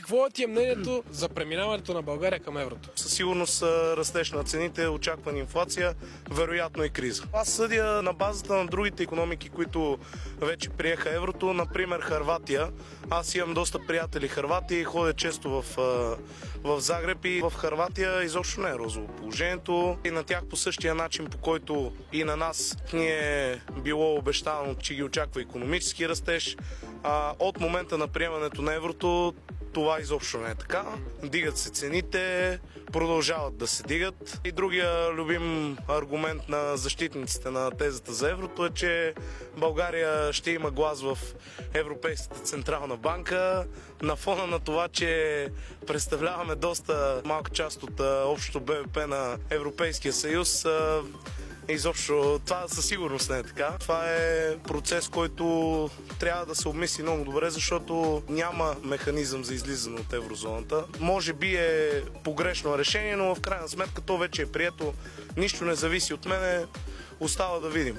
Какво ти е мнението за преминаването на България към еврото? Със сигурност растеж на цените, очаквана инфлация, вероятно и криза. Аз съдя на базата на другите икономики, които вече приеха еврото, например Хърватия. Аз имам доста приятели хървати, ходя често в Загреб и в Хърватия изобщо не е розово положението. И на тях по същия начин, по който и на нас ни е било обещано, че ги очаква икономически растеж. От момента на приемането на еврото това изобщо не е така. Дигат се цените, продължават да се дигат. И другия любим аргумент на защитниците на тезата за еврото е, че България ще има глас в Европейската централна банка на фона на това, че представляваме доста малка част от общото БВП на Европейския съюз. Изобщо това със сигурност не е така. Това е процес, който трябва да се обмисли много добре, защото няма механизъм за излизане от еврозоната. Може би е погрешно решение, но в крайна сметка то вече е прието. Нищо не зависи от мене. Остава да видим.